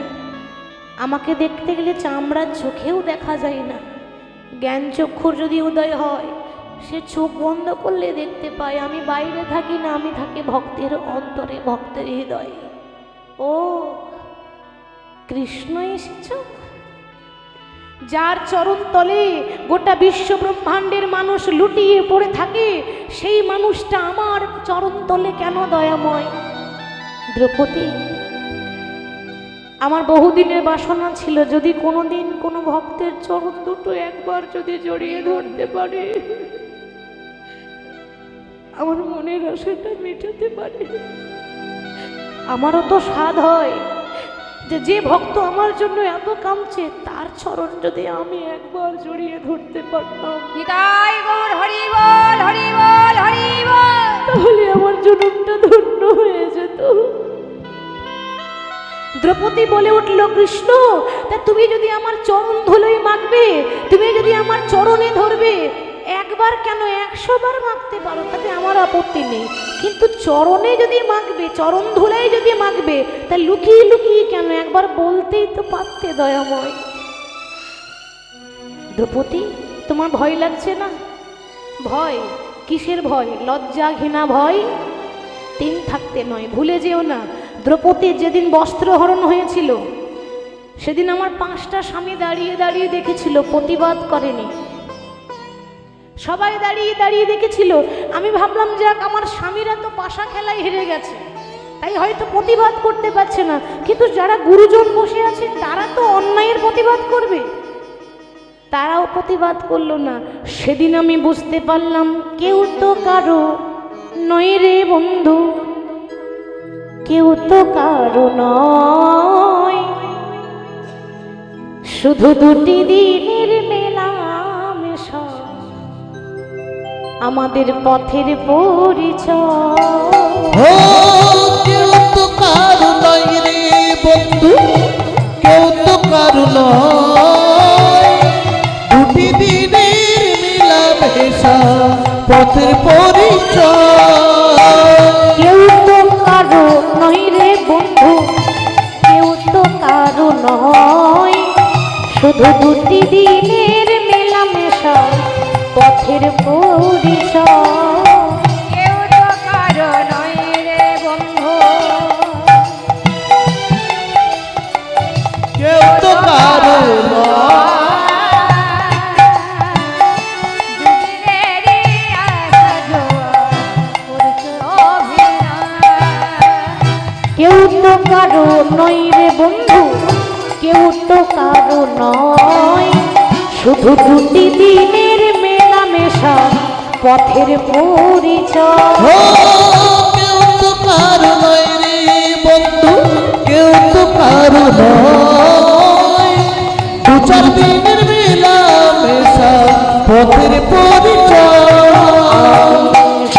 আমাকে দেখতে গেলে চামড়ার চোখেও দেখা যায় না জ্ঞান চক্ষুর যদি উদয় হয় সে চোখ বন্ধ করলে দেখতে পায় আমি বাইরে থাকি না আমি থাকি ভক্তের অন্তরে ভক্তের হৃদয়ে ও কৃষ্ণ এসেছ যার চরণ তলে গোটা বিশ্ব ব্রহ্মাণ্ডের মানুষ লুটিয়ে পড়ে থাকে সেই মানুষটা আমার চরণ তলে কেন দয়াময় দ্রৌপদী আমার বহুদিনের বাসনা ছিল যদি কোনোদিন কোনো ভক্তের চরণ দুটো একবার যদি জড়িয়ে ধরতে পারে আমার মনের আশাটা মেটাতে পারে আমারও তো স্বাদ হয় যে ভক্ত আমার জন্য এত কামছে তার চরণ যদি আমি একবার জড়িয়ে ধরতে পারতাম নিতাই গৌর হরি বল হরি বল হরি বল তাহলে আমার জনমটা ধন্য হয়ে যেত। দ্রৌপদী বলে উঠল, কৃষ্ণ, তা তুমি যদি আমার চরণ ধুলোই মাখবে, তুমি যদি আমার চরণে ধরবে, একবার কেন 100 বার মাখতে পারো, তাতে আমার আপত্তি নেই, কিন্তু চরণে যদি মাখবে, চরণ ধুলাই যদি মাখবে, তা লুকিয়ে লুকিয়ে কেন, একবার বলতেই তো পারতে দয়াময়। দ্রৌপদী, তোমার ভয় লাগছে না? ভয় কিসের ভয়? লজ্জা ঘৃণা ভয় 3 থাকতে নয়, ভুলে যেও না। দ্রৌপদীর যেদিন বস্ত্রহরণ হয়েছিল সেদিন আমার 5টা স্বামী দাঁড়িয়ে দাঁড়িয়ে দেখেছিল, প্রতিবাদ করেনি। সবাই দাঁড়িয়ে দাঁড়িয়ে দেখেছিল। আমি ভাবলাম, যাক, আমার স্বামীরা তো পাশা খেলায় হেরে গেছে, তাই হয়তো প্রতিবাদ করতে পারছে না, কিন্তু যারা গুরুজন বসে আছে তারা তো অন্যায়ের প্রতিবাদ করবে, তারাও প্রতিবাদ করলো না। সেদিন আমি বুঝতে পারলাম, কেউ তো কারো নয় রে বন্ধু, কেউ তো কারো নয়, শুধু 2টি দিনের মেলামেশা আমাদের পথের পরিচয়। ও কেউ তো কারো নয় রে বন্ধু, কেউ তো কারো নয়, 2টি দিনের মেলামেশা পথের পরিচয়। কেউ তো কারো নয় রে বন্ধু, কেউ তো কারো নয়, শুধু 2টি দিনের মেলামেশা পথের পরিচয়। কেউ তো কারো নয় রে বন্ধু, কেউ তো কারো নয়, দুদিনেরই আশা জোয়া করছো অভিনয়। কেউ তো কারো নয় রে বন্ধু, কেউ তো কারো নয়, শুধু 2টি দিনের মেলামেশা পথের পরিচয়। ও কেউ তো কারো নয় রে বন্ধু, কেউ তো কারো নয়, 2-4 দিনের মেলামেশা পথের পরিচয়।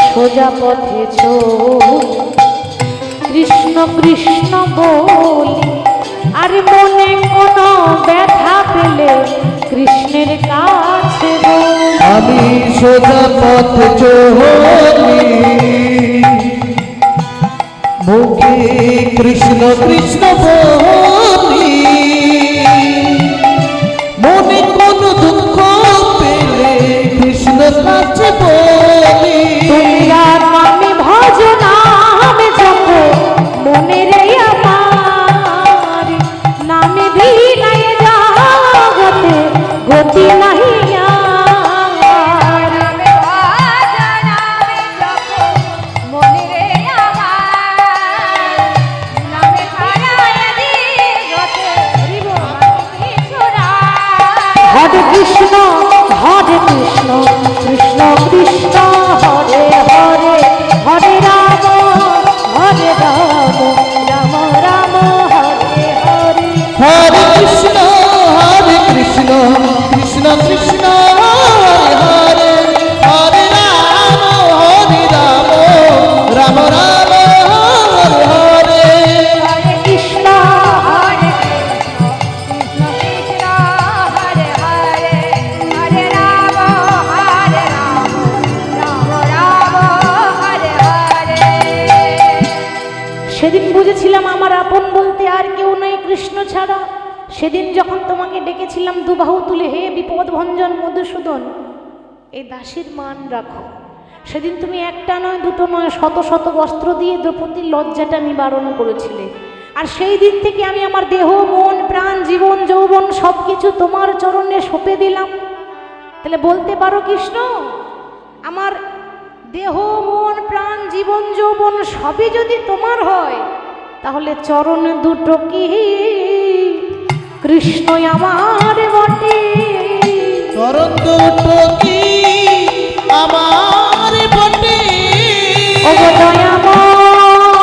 সোজা পথে চল, কৃষ্ণ কৃষ্ণ বলি, আর মনে কোনো ব্যথা পেলে কৃষ্ণের কাছে বল। আমি সোজা পথ চলি, মুখে কৃষ্ণ কৃষ্ণ বলি, মনে কোন দুঃখ পেলে কৃষ্ণ কাছে বলি। তোমরা নামে ভজ নামে জপ, মনে রে আমার, নামে বিনায় জগতে গতি নাহি আর। নামে ভজ নামে জপ, মনে রে আমার, নামে ছাড়ায় দিগতে কিছুরা। হরে কৃষ্ণ কৃষ্ণ, কৃষ্ণ কৃষ্ণ হরে হরে, হরে রাম রাম, রাম রাম হরে হরে। হরে কৃষ্ণ কৃষ্ণ কৃষ্ণ হরে হরে, হরে রাম রাম রাম হরে হরে। হরে কৃষ্ণ কৃষ্ণ কৃষ্ণ হরে হরে, হরে রাম রাম রাম হরে হরে। সেদিন বুঝেছিলাম আমার আপন বলতে আর কেউ নয় কৃষ্ণ ছাড়া। সেদিন যখন তোমাকে ডেকেছিলাম 2 বাহু তুলে, হে বিপদ ভঞ্জন মধুসূদন, এই দাসীর মান রাখো, সেদিন তুমি 1টা নয় 2টো নয়, শত শত বস্ত্র দিয়ে দ্রৌপদীর লজ্জাটা নিবারণ করেছিলে। আর সেই দিন থেকে আমি আমার দেহ মন প্রাণ জীবন যৌবন সব কিছু তোমার চরণে সঁপে দিলাম। তাহলে বলতে পারো, কৃষ্ণ, আমার দেহ মন প্রাণ জীবন যৌবন সবই যদি তোমার হয়, তাহলে চরণ দুটো কি কৃষ্ণ আমার বটে। চরণ দুটো কি আমার বটে। ও গো দয়াময়,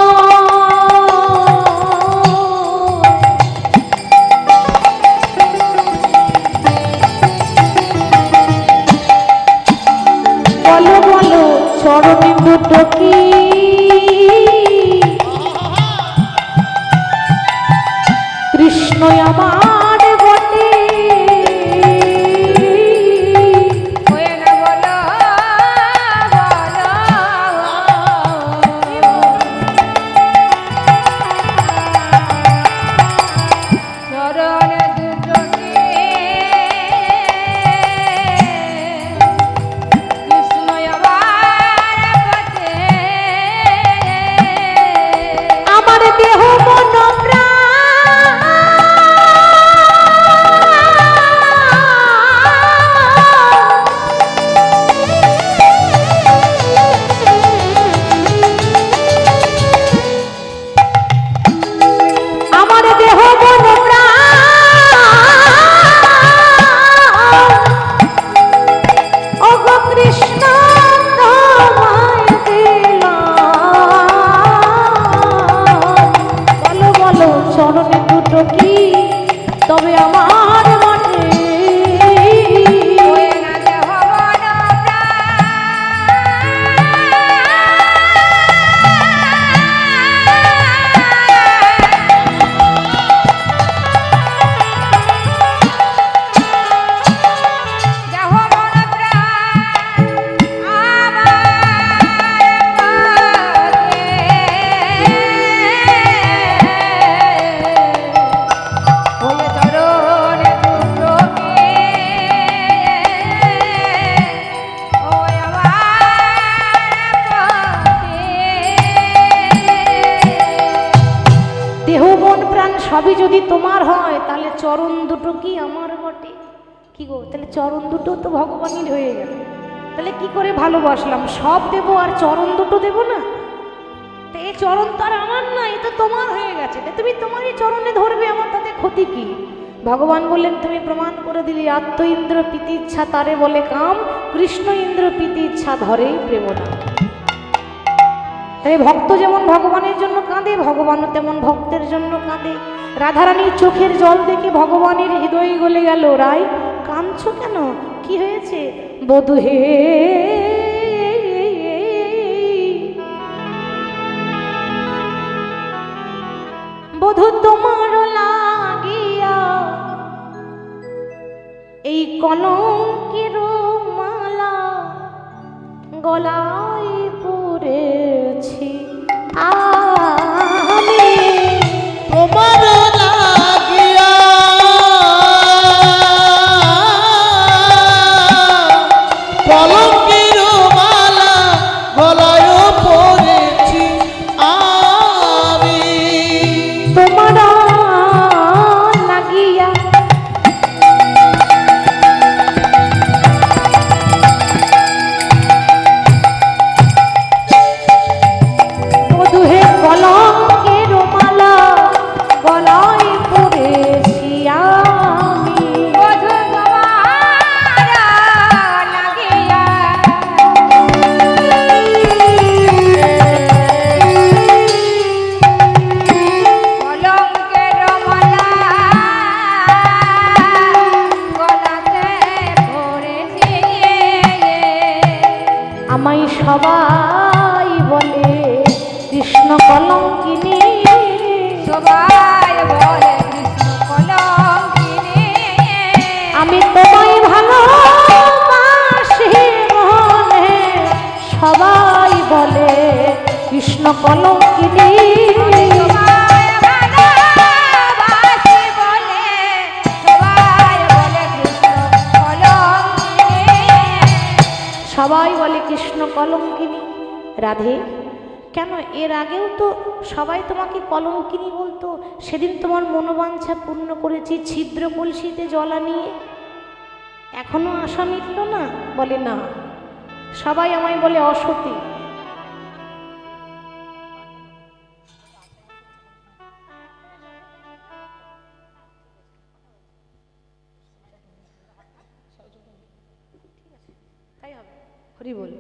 বলো বলো চরণ দুটো কি কৃষ্ণই আমার বটে। ওয়ে না বলো বলো চরণ দুটোকে কৃষ্ণ আমার পথে আমার দেহ মন আমার দেহ মন ওগো কৃষ্ণ তোমায় দিলাম। বলো বলো চরণে দুটো কি তবে আমার মনে ওয়ে না দেহ মন দেহ মন প্রাণ আমার পথে ওই চরণ দুটোকে ওই আমার পথে দেহ মন প্রাণ সবই যদি তোমার হয় তাহলে চরণ দুটো কি আমার বটে। কি গো, তাহলে চরণ দুটো তো ভগবানের হয়ে গেল, তাহলে কি করে ভালোবাসলাম? সব দেবো আর চরণ দুটো দেবো না? তো এই চরণ তো আর আমার না, এ তো তোমার হয়ে গেছে, তা তুমি তোমারই চরণে ধরবে, আমার তাতে ক্ষতি কি? ভগবান বললেন তুমি প্রমাণ করে দিলি আত্ম ইন্দ্র প্রীতি ইচ্ছা তারে বলে কাম, কৃষ্ণ ইন্দ্র প্রীতি ইচ্ছা ধরেই প্রেমনা। তাই ভক্ত যেমন ভগবানের জন্য কাঁদে, ভগবানও তেমন ভক্তের জন্য কাঁদে। রাধারানীর চোখের জল দেখে ভগবানের হৃদয় গলে গেল। রাই কাঁদছো কেন, কি হয়েছে? বধূ হে বধূ তোমার লাগিয়া এই কলঙ্কের মালা গলায় পড়েছি আমি। তোমার লাগিয়া কলঙ্কের মালা গলায় পড়েছি আমি। তোমার লাগিয়া বধূহে কলঙ্কের মালা গলায় পড়েছি আমি। বধূ তোমার লাগিয়া কলঙ্কের মালা গলাতে পড়েছি। আমায় সবাই বলে কৃষ্ণ কলঙ্কিনী, সবাই বলে কৃষ্ণ কলঙ্কিনী। আমি তোমায় ভালোবাসি মনে, সবাই বলে কৃষ্ণ কলঙ্কিনী। সবাই ভালোবাসি বলে, সবাই বলে কৃষ্ণ কলঙ্কিনী। সবাই বলে কৃষ্ণ কলঙ্কিনী। রাধে কেন, এর আগেও তো সবাই তোমাকে কলঙ্কিনী বলতো, সেদিন তোমার মনোবাঞ্ছা পূর্ণ করেছি ছিদ্র কলসিতে জলা নিয়ে, এখনো আশা মিটল না? বলে না, সবাই আমায় বলে অসতী। তাই হবে, হরি বল।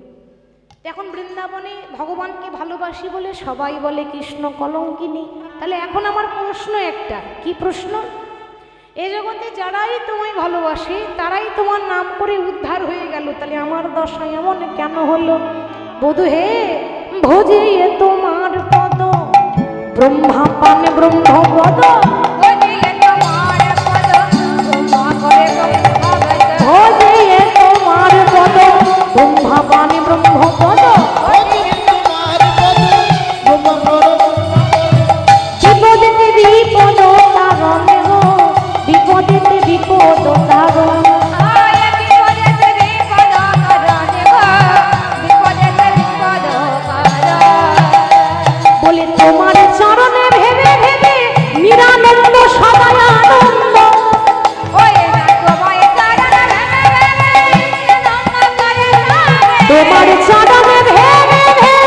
এখন বৃন্দাবনে ভগবানকে ভালোবাসি বলে সবাই বলে কৃষ্ণ কলঙ্কিনী। তাহলে এখন আমার প্রশ্ন একটা, কি প্রশ্ন? এ জগতে যারাই তোমায় ভালোবাসে তারাই তোমার নাম করে উদ্ধার হয়ে গেল, তাহলে আমার দশা এমন কেন হলো? বধূ হে ভজিয়ে তোমার পদ ব্রহ্মা পানে ব্রহ্মপদ, ভজিয়ে তোমার বিপদ তারণ। আয় বিপদেতে বিপদ কারণে গো, বিপদেতে বিপদ কারণ। বলে তোমার চরণে ভেবে ভেবে নিরানন্দ সদাই আনন্দ। ওই না তোমায় চরণ ভেবে ভেবে রঙ্গ করে রাগে। তোমার চরণে ভেবে ভেবে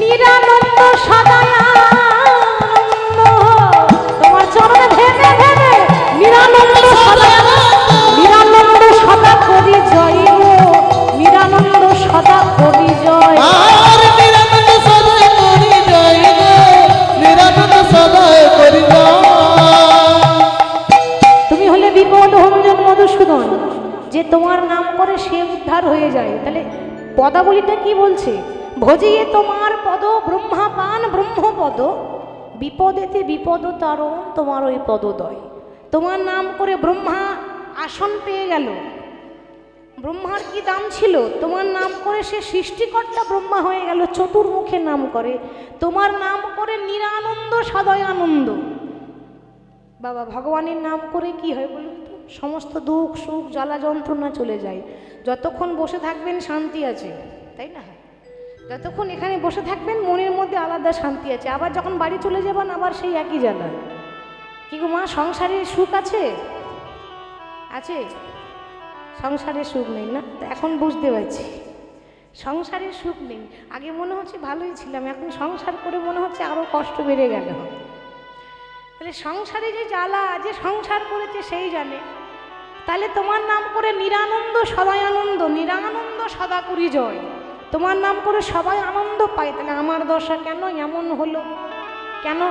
নিরানন্দ সদাই আনন্দ। তোমার চরণে ভেবে ভেবে নিরানন্দ সদাই নিরানন্দ সদা করি জয় গো, নিরানন্দ সদা করি জয়। আর নিরানন্দ সদাই করি জয় গো, নিরানন্দ সদাই করি জয়। তুমি হলে বিপদ ভঞ্জন মধুসূদন, যে তোমার নাম করে সে উদ্ধার হয়ে যায়। তাহলে পদাবলীটা কি বলছে? ভজিয়ে তোমার পদ ব্রহ্মা পান ব্রহ্মপদ, বিপদেতে বিপদ তারণ তোমার ওই পদদয়। তোমার নাম করে ব্রহ্মা আসন পেয়ে গেল। ব্রহ্মার কি দাম ছিল? তোমার নাম করে সে সৃষ্টিকর্তা ব্রহ্মা হয়ে গেল, চতুর্মুখে নাম করে। তোমার নাম করে নিরানন্দ সদয় আনন্দ। বাবা, ভগবানের নাম করে কি হয় বলুন তো? সমস্ত দুঃখ সুখ জ্বালা যন্ত্রণা চলে যায়। যতক্ষণ বসে থাকবেন শান্তি আছে, তাই না? যতক্ষণ এখানে বসে থাকবেন মনের মধ্যে আলাদা শান্তি আছে। আবার যখন বাড়ি চলে যাবেন আবার সেই একই জ্বালা। কি গো মা, সংসারে সুখ আছে? আছে? সংসারে সুখ নেই না? তো এখন বুঝতে পারছি সংসারে সুখ নেই। আগে মনে হচ্ছে ভালোই ছিলাম, এখন সংসার করে মনে হচ্ছে আরো কষ্ট বেড়ে গেল। তাহলে সংসারে যে জ্বালা, যে সংসার করেছে সেই জানে। তাহলে তোমার নাম করে নিরানন্দ সদাই আনন্দ, নিরানন্দ সদা করি জয়। তোমার নাম করে সবাই আনন্দ পায়। তাহলে আমার দশা কেন এমন হলো? কেন?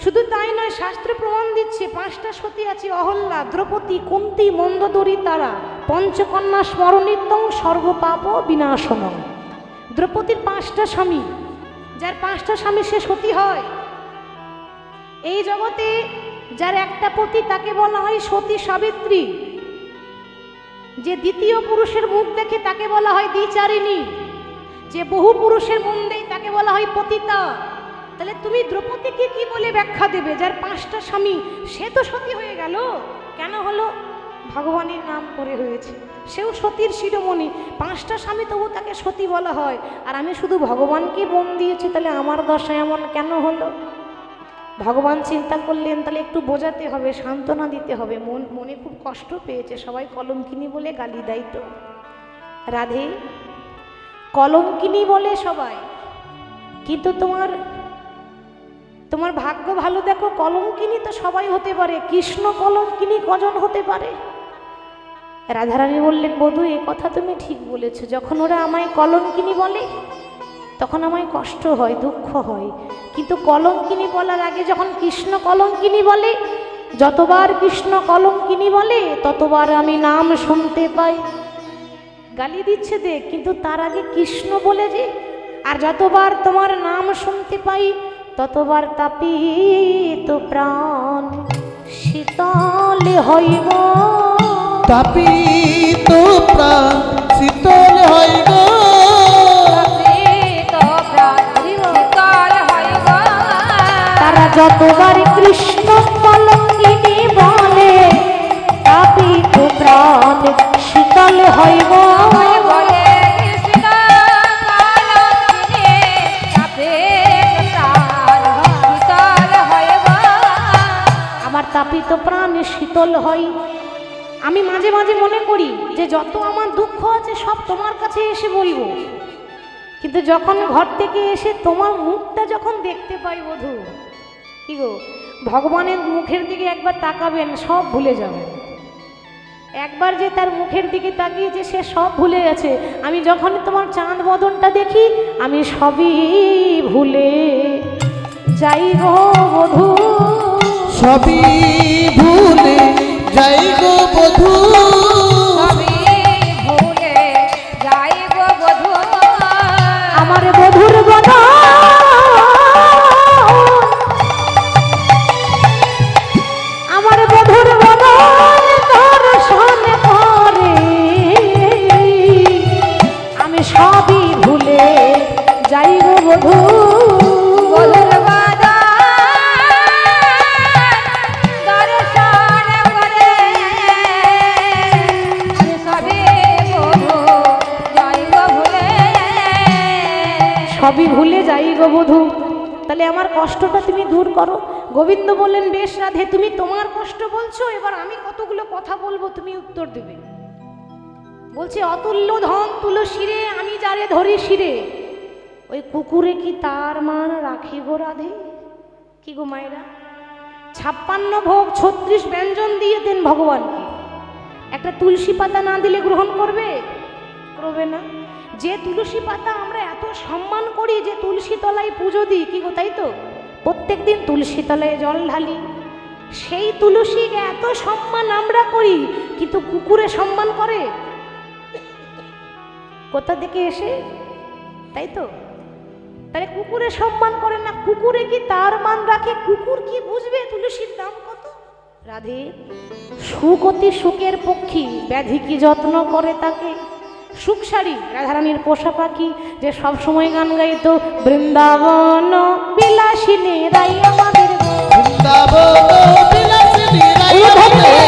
শুধু তাই নয়, শাস্ত্রে প্রমাণ দিচ্ছে 5টা সতী আছে, অহল্যা, দ্রৌপদী, কুন্তী, মন্দোদরী, তারা। পঞ্চকন্যা স্মরণিত্যং সর্বপাপ বিনাশনম। দ্রৌপদীর 5টা স্বামী, যার 5টা স্বামী সে সতী হয়। এই জগতে যার একটা পতি তাকে বলা হয় সতী সাবিত্রী। যে দ্বিতীয় পুরুষের মুখ দেখে তাকে বলা হয় দ্বিচারিণী। যে বহু পুরুষের মন দেয় তাকে বলা হয় পতিতা। তাহলে তুমি দ্রৌপদীকে কি বলে ব্যাখ্যা দেবে? যার 5টা স্বামী সে তো সতী হয়ে গেল। কেন হলো? ভগবানের নাম করে হয়েছে। সেও সতীর শিরোমণি, 5টা স্বামী, তবু তাকে সতী বলা হয়। আর আমি শুধু ভগবানকে মন দিয়েছি, তাহলে আমার দশা এমন কেন হলো? ভগবান চিন্তা করলেন তাহলে একটু বোঝাতে হবে, সান্ত্বনা দিতে হবে। মনে খুব কষ্ট পেয়েছে, সবাই কলঙ্কিনী বলে গালি দেয়। তো রাধে কলঙ্কিনী বলে সবাই, কিন্তু তোমার ভাগ্য ভালো দেখো, কলঙ্কিনী তো সবাই হতে পারে, কৃষ্ণ কলঙ্কিনী কজন হতে পারে? রাধারানী বললেন, বধূ এ কথা তুমি ঠিক বলেছো। যখন ওরা আমায় কলঙ্কিনী বলে তখন আমায় কষ্ট হয়, দুঃখ হয়। কিন্তু কলঙ্কিনী বলার আগে যখন কৃষ্ণ কলঙ্কিনী বলে, যতবার কৃষ্ণ কলঙ্কিনী বলে ততবার আমি নাম শুনতে পাই। গালি দিচ্ছে দেখ, কিন্তু তার আগে কৃষ্ণ বলে যে। আর যতবার তোমার নাম শুনতে পাই ততবার তাপিত প্রাণ শীতল হইব। তাপিত প্রাণ শীতল হইব। তারা যতবার কৃষ্ণ কলঙ্কিনী বলে তাপিত প্রাণ শীতল হইব। আমার তাপিত প্রাণ শীতল হয়। আমি মাঝে মাঝে মনে করি যে যত আমার দুঃখ আছে সব তোমার কাছে এসে বলবো, কিন্তু যখন ঘর থেকে এসে তোমার মুখটা যখন দেখতে পাই বধূ, কি গো, ভগবানের মুখের দিকে একবার তাকাবেন, সব ভুলে যাবেন। একবার যে তার মুখের দিকে তাকিয়েছে সে সব ভুলে গেছে। আমি যখন তোমার চাঁদ বদনটা দেখি আমি সবই ভুলে যাই গো বধূ, সবই ভুলে যাই গো বধূ। আমার বধুর বদন, আমার বধুর বদন দর্শন করে আমি সবই বধূ বধুর বদন দর্শন করে সবে বধূ যাইব ভুলে। সবই ভুলে যাই গো বধূ, তাহলে আমার কষ্টটা তুমি দূর করো। গোবিন্দ বললেন, বেশ রাধে, তুমি তোমার কষ্ট বলছো, এবার আমি কতগুলো কথা বলবো, তুমি উত্তর দেবে। বলছে, অতুল্য ধন তুলসী রে, আমি যারে ধরি শিরে, ওই কুকুরে কি তার মান রাখি গো রাধে? কি গো মায়েরা, 56 ভোগ 36 ব্যঞ্জন দিয়ে দেন ভগবানকে, একটা তুলসী পাতা না দিলে গ্রহণ করবে? করবে না। যে তুলসী পাতা আমরা এত সম্মান করি, যে তুলসী তলায় পুজো দিই, কি গো তাই তো, প্রত্যেক দিন তুলসী তলায় জল ঢালি, সেই তুলসীকে এত সম্মান আমরা করি, কিন্তু কুকুরে সম্মান করে কোথা থেকে এসে? তাই তো, তাহলে কুকুরে সম্মান করে না, কুকুরে কি তার মান রাখে? কুকুর কি বুঝবে তুলসীর দাম কত? রাধে, সুখ অতি সুখের পক্ষী, ব্যাধি কি যত্ন করে তাকে। সুখ শাড়ি রাধারানীর পোষা পাখি, যে সব সময় গান গাইতো, বৃন্দাবন বিলাসিনী রাই আমাদের, বৃন্দাবন বিলাসিনী রাই আমাদের,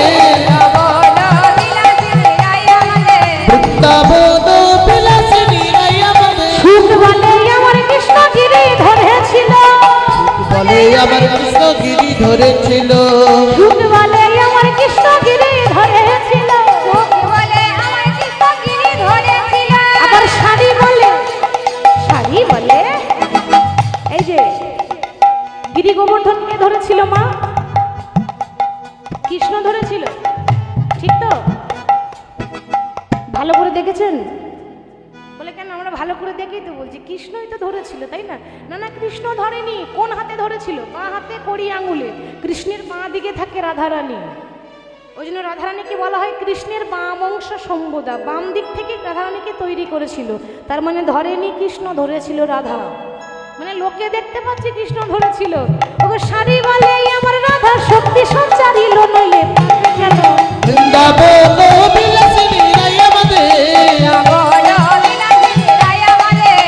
বৃন্দাবন বিলাসিনী রাই আমাদের। সুখ বলে আমার কৃষ্ণগিরি ধরেছিল, বলে আমার কৃষ্ণগিরি ধরেছিল, সুখ বলে আমার কৃষ্ণগিরি ধরেছিল, আবার শাড়ি বলে, শাড়ি বলে, এই যে গিরি গোবর্ধনকে ধরেছিল মা, কৃষ্ণ ধরেছিল, ঠিক তো? ভালো করে দেখেছেন? বলে কেন, আমরা ভালো করে দেখেই তো বলছি, কৃষ্ণই তো ধরেছিল, তাই না? না না, কৃষ্ণ ধরেনি। কোন হাতে ধরেছিল? বাঁ হাতে, কড়ি আঙুলে। কৃষ্ণের বাঁ দিকে থাকে রাধারানী, ওই জন্য রাধারানীকে বলা হয় কৃষ্ণের বাম অংশ সম্বোধা, বাম দিক থেকে রাধারানীকে তৈরি করেছিল। তার মানে ধরেনি কৃষ্ণ, ধরেছিল রাধা। মানে লোকে দেখতে পাচ্ছে কৃষ্ণ ধরেছিল। ওকে শাড়ি বলে আমার রাধা শক্তি সঞ্চারিল, নইলে পাবে কেন? বৃন্দাবন বিলাসিনী রাই আমাদের,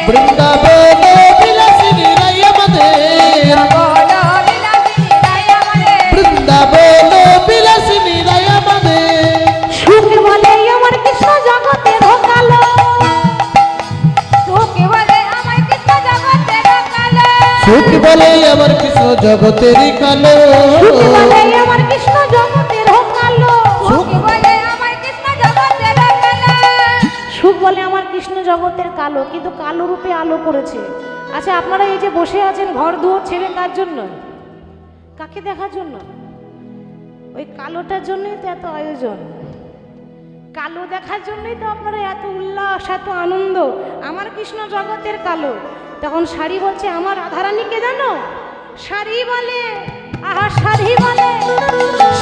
বৃন্দাবন বিলাসিনী রাই আমাদের, বৃন্দাবন বিলাসিনী রাই আমাদের। সুখ বলে আমার কৃষ্ণ জগতে ঢোকালো, সুখ বলে আমার কৃষ্ণ জগতের কালো, সুখ বলে আমার কৃষ্ণ জগতে ঢোকালো, সুখ বলে আমার কৃষ্ণ জগতের কালো, কিন্তু কালো রূপে আলো করেছে। আচ্ছা, আপনারা এই যে বসে আছেন, ঘর দুয়ার ছেড়ে কার জন্য? কাকে দেখার জন্য? ওই কালোটার জন্যই তো এত আয়োজন, কালো দেখার জন্যই তো আপনারা এত উল্লাস, এত আনন্দ। আমার কৃষ্ণ জগতের কালো। তখন শাড়ি বলছে, আমার রাধারানীকে জানো? শাড়ি বলে, আহা শাড়ি বলে,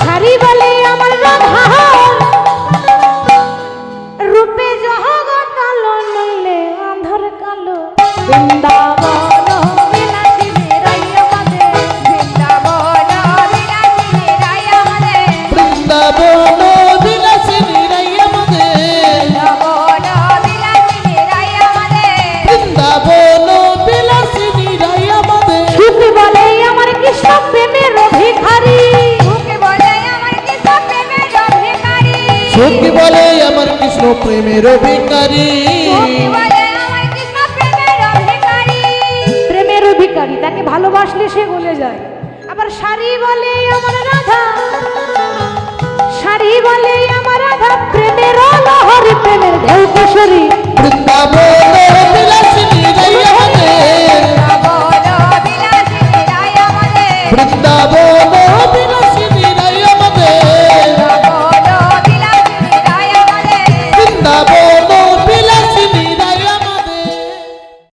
শাড়ি বলে আমার রাধা রূপে জগৎ কালো, নইলে আঁধার কালো। বৃন্দাবন বিলাসিনী রাই আমাদের, বৃন্দাবন বিলাসিনী রাই আমাদের, বৃন্দাবন বিলাসিনী রাই আমাদের। সুখ বলে আমার কৃষ্ণ প্রেমের ভিখারি, সুখ বলে আমার কৃষ্ণ প্রেমের ভিখারি, প্রেমের অধিকারী, তাকে ভালোবাসলে সে গলে যায়। আবার শাড়ি বলে আমার রাধা, শাড়ি বলে আমার রাধা প্রেমের লহরি, প্রেমের ঢেউ কিশোরী। বৃন্দাবন বিলাসিনী রাই আমাদের, বৃন্দাবন বিলাসিনী রাই আমাদের, বৃন্দাবন